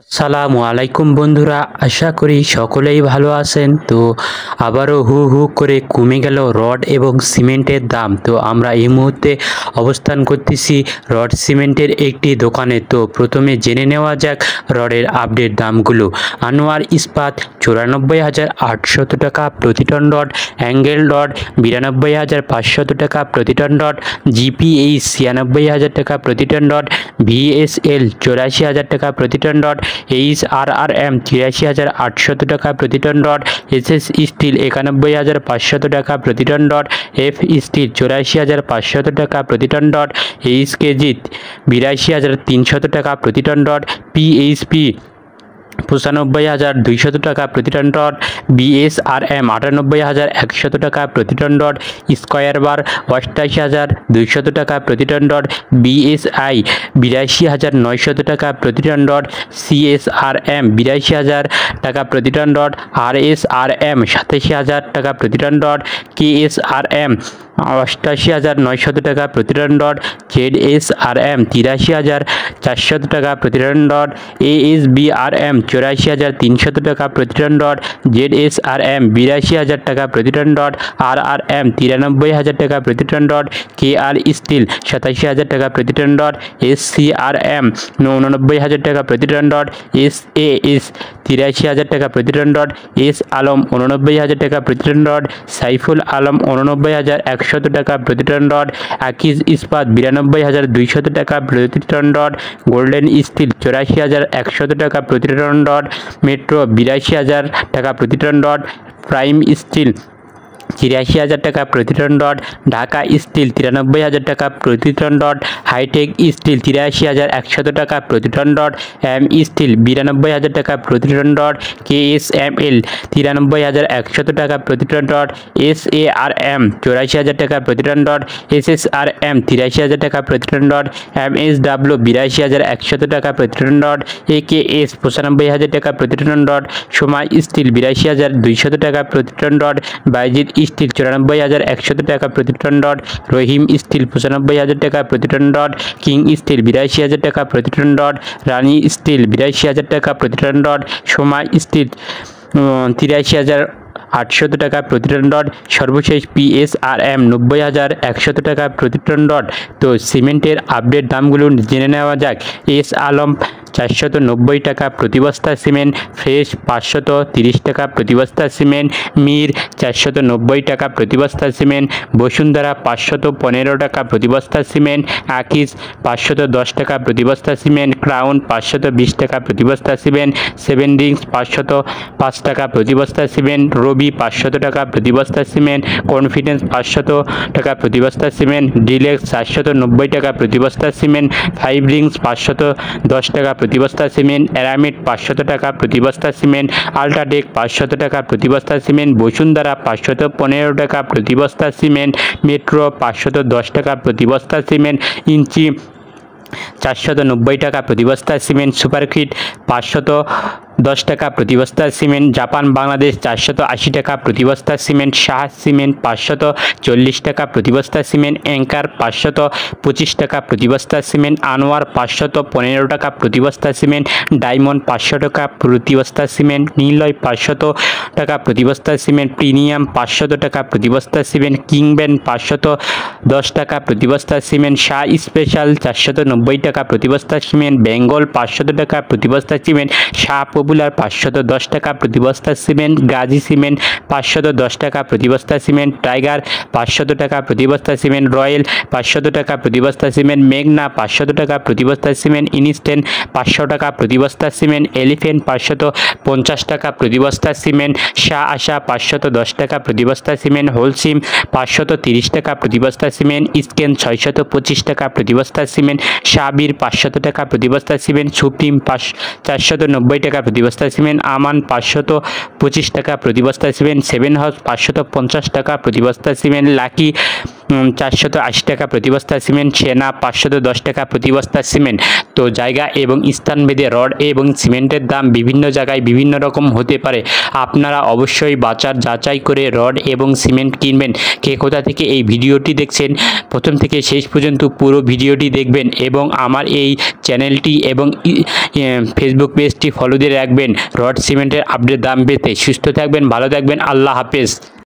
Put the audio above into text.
আসসালামু আলাইকুম বন্ধুরা, আশা করি সকলেই ভালো আছেন। তো আবারও হু হু করে কমে গেল রড এবং সিমেন্টের দাম। তো আমরা এই মুহূর্তে অবস্থান করতেছি রড সিমেন্টের একটি দোকানে। তো প্রথমে জেনে নেওয়া যাক রডের আপডেট দামগুলো। আনোয়ার ইস্পাত 94,800 টাকা প্রতি টন রড, অ্যাঙ্গেল রড 92,500 টাকা প্রতি টন রড, জিপিএইচ 96,000 টাকা প্রতি টন রড, ভিএসএল 84,000 টাকা প্রতি টন রড, এইচআরআরএম 83,800 টাকা প্রতি টন রড, এসএস স্টিল 91,500 টাকা প্রতি টন রড, এফ স্টিল 84,500 টাকা প্রতি টন রড, এইচকেজি 82,300 টাকা প্রতি টন রড, পিএইচপি 95,200 টাকা প্রতি টন রড, বিএসআরএম 98,100 টাকা প্রতি টন রড, স্কয়ার বার 88,200 টাকা প্রতি টন রড, বিএসআই 82,900 টাকা প্রতি টন রড, সিএসআরএম 82,000 টাকা প্রতি টন রড, আরএসআরএম 87,000 টাকা প্রতি টন রড, কেএসআরএম 88,900 টাকা প্রতি টন রড, জেডএসআরএম 83,400 টাকা প্রতি টন রড, এএসবিআরএম 84,300 টাকা প্রতি টন রড, জেডএসআরএম 82,000 টাকা প্রতি টন রড, আরআরএম 93,000 টাকা প্রতি টন রড, কেআর স্টিল 87,000 টাকা প্রতি টন রড, এসসিআরএম 89,000 টাকা প্রতি টন রড, এসএএস 83,000 টাকা প্রতি টন রড, এস আলম 89,000 টাকা প্রতি টন রড, সাইফুল আলম 89,100 টাকা প্রতি টন রড, আকিজ ইস্পাত 92,200 টাকা প্রতি টন রড, গোল্ডেন স্টিল 84,100 টাকা প্রতি টন রড, মেট্রো 82,000 টাকা প্রতি টন রড, প্রাইম স্টিল 83,000 টাকা প্রতি টন রড, ঢাকা স্টিল 93,000 টাকা প্রতি টন রড, হাইটেক স্টিল 83,100 টাকা প্রতি টন রড, এম স্টিল 92,000 টাকা প্রতি টন রড, কেএসএমএল 93,100 টাকা প্রতি টন রড, এসএআরএম 84,000 টাকা প্রতি টন রড, এসএসআরএম 83,000 টাকা প্রতি টন রড, এমএসডাব্লিউ 82,100 টাকা প্রতি টন রড, একেএস 95,000 টাকা প্রতি টন রড, সময় স্টিল 82,200 টাকা প্রতি টন রড, বাইজিদ স্টিল 94,100 টাকা প্রতি টন রড, রহিম স্টিল 95,000 টাকা প্রতি টন রড, কিং স্টিল 82,000 টাকা প্রতি টন রড, রানী স্টিল 82,000 টাকা প্রতি টন রড, সময় স্টিল 83,800 টাকা প্রতি টন রড, সর্বশেষ পিএসআরএম 90,100 টাকা প্রতি টন রড। তো সিমেন্টের আপডেট দামগুলো জেনে নেওয়া যাক। এস আলম 490 টাকা প্রতি বস্তা সিমেন্ট, ফ্রেশ 530 টাকা প্রতি বস্তা সিমেন্ট, মির 490 টাকা প্রতি বস্তা সিমেন্ট, বসুন্ধরা 515 টাকা প্রতি বস্তা সিমেন্ট, আকিজ 510 টাকা প্রতি বস্তা সিমেন্ট, ক্রাউন 520 টাকা প্রতি বস্তা সিমেন্ট, সেভেন রিংস 505 টাকা প্রতি বস্তা সিমেন্ট, রবি 500 টাকা প্রতি বস্তা সিমেন্ট, কনফিডেন্স 500 টাকা প্রতি বস্তা সিমেন্ট, ডিলেক্স 490 টাকা প্রতি বস্তা সিমেন্ট, ফাইভ রিংস 510 টাকা প্রতি বস্তা সিমেন্ট, অ্যারামিড 500 টাকা প্রতি বস্তা সিমেন্ট, আল্ট্রাটেক 500 টাকা প্রতি বস্তা সিমেন্ট, বসুন্ধরা 515 টাকা প্রতি বস্তা সিমেন্ট, মেট্রো 510 টাকা প্রতি বস্তা সিমেন্ট, ইঞ্চি 490 টাকা প্রতি বস্তা সিমেন্ট, সুপারকিট 510 টাকা প্রতি বস্তা সিমেন্ট, জাপান বাংলাদেশ 480 টাকা প্রতি বস্তা সিমেন্ট, শাহ সিমেন্ট 540 টাকা প্রতি বস্তা সিমেন্ট, অ্যাঙ্কার 525 টাকা প্রতি বস্তা সিমেন্ট, আনোয়ার 515 টাকা প্রতি বস্তা সিমেন্ট, ডায়মন্ড 500 টাকা প্রতি বস্তা সিমেন্ট, নিলয় 500 টাকা প্রতি বস্তা সিমেন্ট, প্রিমিয়াম 500 টাকা প্রতি বস্তা সিমেন্ট, কিংবেন 510 টাকা প্রতি বস্তা সিমেন্ট, শাহ স্পেশাল 490 টাকা প্রতি বস্তা সিমেন্ট, বেঙ্গল 500 টাকা প্রতি বস্তা সিমেন্ট, শাহ পপুলার 510 টাকা প্রতি বস্তা সিমেন্ট, গাজী সিমেন্ট 510 টাকা প্রতি বস্তা সিমেন্ট, টাইগার 500 টাকা প্রতি বস্তা সিমেন্ট, রয়্যাল 500 টাকা প্রতি বস্তা সিমেন্ট, মেঘনা 500 টাকা প্রতি বস্তা সিমেন্ট, ইনস্ট্যান্ট 500 টাকা প্রতি বস্তা সিমেন্ট, এলিফেন্ট 550 টাকা প্রতি বস্তা সিমেন্ট, শাহ আশা 510 টাকা প্রতি বস্তা সিমেন্ট, হোলসিম 530 টাকা প্রতি বস্তা সিমেন্ট, স্কেন 625 টাকা প্রতি বস্তা সিমেন্ট, শাবির 500 টাকা প্রতি বস্তা সিমেন্ট, সুপ্রিম 490 টাকা প্রতি বস্তা সিমেন্ট, আমান 525 টাকা প্রতি বস্তা সিমেন্ট, সেভেন হাউস 550 টাকা প্রতি বস্তা সিমেন্ট, লাকি 480 টাকা প্রতি বস্তা সিমেন্ট, সেনা 510 টাকা প্রতি বস্তা সিমেন্ট। তো জায়গা এবং স্থানভেদে রড এবং সিমেন্টের দাম বিভিন্ন জায়গায় বিভিন্ন রকম হতে পারে। আপনারা অবশ্যই যাচাই করে রড এবং সিমেন্ট কিনবেন। কে কোথা থেকে এই ভিডিওটি দেখছেন প্রথম থেকে শেষ পর্যন্ত পুরো ভিডিওটি দেখবেন এবং আমার এই চ্যানেলটি এবং ফেসবুক পেজটি ফলো দিয়ে রাখবেন রড সিমেন্টের আপডেট দাম পেতে। সুস্থ থাকবেন, ভালো থাকবেন, আল্লাহ হাফেজ।